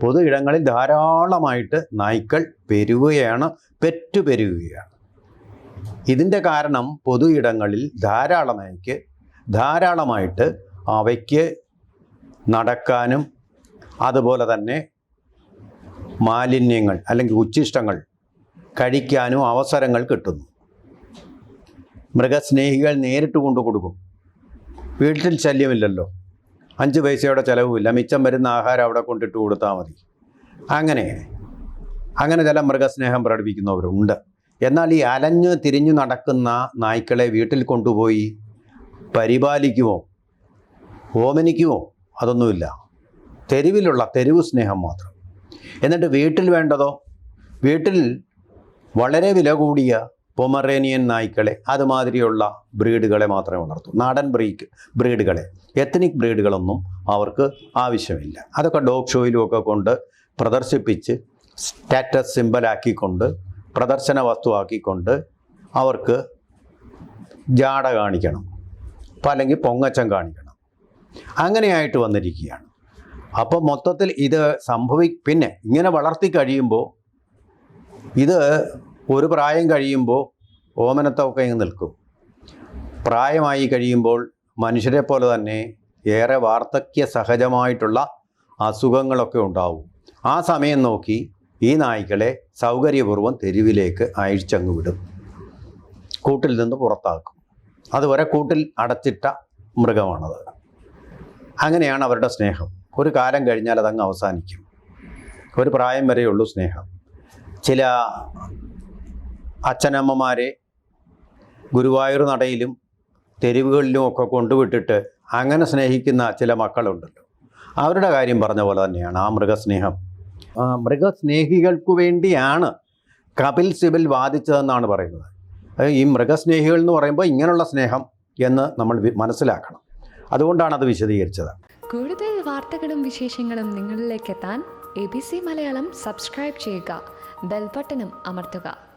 പൊതു ഇടങ്ങളിൽ ധാരാളമായിട്ട് നായ്ക്കൾ പെരുകുകയാണ്, പെരുകുകയാണ്. ഇതിൻ്റെ കാരണം പൊതു ഇടങ്ങളിൽ ധാരാളമായിട്ട് അവയ്ക്ക് നടക്കാനും അതുപോലെ തന്നെ മാലിന്യങ്ങൾ അല്ലെങ്കിൽ ഉച്ഛിഷ്ടങ്ങൾ കഴിക്കാനും അവസരങ്ങൾ കിട്ടുന്നു. മൃഗസ്നേഹികൾ നേരിട്ട് കൊണ്ടു കൊടുക്കും. വീട്ടിൽ ശല്യമില്ലല്ലോ, 5 പൈസയുടെ ചിലവുമില്ല, മിച്ചം വരുന്ന ആഹാരം അവിടെ കൊണ്ടിട്ട് കൊടുത്താൽ മതി. അങ്ങനെ ചില മൃഗസ്നേഹം പ്രകടിപ്പിക്കുന്നവരുണ്ട്. എന്നാൽ ഈ അലഞ്ഞ് തിരിഞ്ഞു നടക്കുന്ന നായ്ക്കളെ വീട്ടിൽ കൊണ്ടുപോയി പരിപാലിക്കുമോ, ഓമനിക്കുമോ? അതൊന്നുമില്ല. തെരുവ് സ്നേഹം മാത്രം. എന്നിട്ട് വീട്ടിൽ വേണ്ടതോ, വീട്ടിൽ വളരെ വില കൂടിയ പൊമറേനിയൻ നായ്ക്കളെ, അതുമാതിരിയുള്ള ബ്രീഡുകളെ മാത്രമേ വളർത്തൂ. നാടൻ ബ്രീഡുകളെ, എത്നിക് ബ്രീഡുകളൊന്നും അവർക്ക് ആവശ്യമില്ല. അതൊക്കെ ഡോഗ് ഷോയിലുമൊക്കെ കൊണ്ട് പ്രദർശിപ്പിച്ച് സ്റ്റാറ്റസ് സിമ്പലാക്കിക്കൊണ്ട്, പ്രദർശന വസ്തുവാക്കിക്കൊണ്ട് അവർക്ക് ജാട കാണിക്കണം, അല്ലെങ്കിൽ പൊങ്ങച്ചം കാണിക്കണം. അങ്ങനെയായിട്ട് വന്നിരിക്കുകയാണ്. അപ്പോൾ മൊത്തത്തിൽ ഇത് പിന്നെ ഇങ്ങനെ വളർത്തി കഴിയുമ്പോൾ, ഇത് ഒരു പ്രായം കഴിയുമ്പോൾ ഓമനത്വമൊക്കെ ഇങ്ങ് നിൽക്കും. പ്രായമായി കഴിയുമ്പോൾ മനുഷ്യരെ പോലെ തന്നെ ഏറെ വാർദ്ധക്യ സഹജമായിട്ടുള്ള അസുഖങ്ങളൊക്കെ ഉണ്ടാവും. ആ സമയം നോക്കി ഈ നായ്ക്കളെ സൗകര്യപൂർവ്വം തെരുവിലേക്ക് അഴിച്ചങ്ങ് വിടും, കൂട്ടിൽ നിന്ന് പുറത്താക്കും. അതുവരെ കൂട്ടിൽ അടച്ചിട്ട മൃഗമാണത്. അങ്ങനെയാണ് അവരുടെ സ്നേഹം. ഒരു കാലം കഴിഞ്ഞാൽ അതങ്ങ് അവസാനിക്കും. ഒരു പ്രായം വരെയുള്ളൂ സ്നേഹം. ചില അച്ഛനമ്മമാരെ ഗുരുവായൂർ നടയിലും തെരുവുകളിലും ഒക്കെ കൊണ്ടുവിട്ടിട്ട് അങ്ങനെ സ്നേഹിക്കുന്ന ചില മക്കളുണ്ടല്ലോ. അവരുടെ കാര്യം പറഞ്ഞ പോലെ തന്നെയാണ് ആ മൃഗസ്നേഹം. മൃഗസ്നേഹികൾക്കു വേണ്ടിയാണ് കപിൽ സിബൽ വാദിച്ചതെന്നാണ് പറയുന്നത്. ഈ മൃഗസ്നേഹികൾ എന്ന് പറയുമ്പോൾ ഇങ്ങനെയുള്ള സ്നേഹം എന്ന് നമ്മൾ മനസ്സിലാക്കണം. അതുകൊണ്ടാണ് അത് വിശദീകരിച്ചത്. കൂടുതൽ വാർത്തകളും വിശേഷങ്ങളും നിങ്ങളിലേക്ക് എത്താൻ ABC മലയാളം സബ്സ്ക്രൈബ് ചെയ്യുക, ബെൽ ബട്ടണും അമർത്തുക.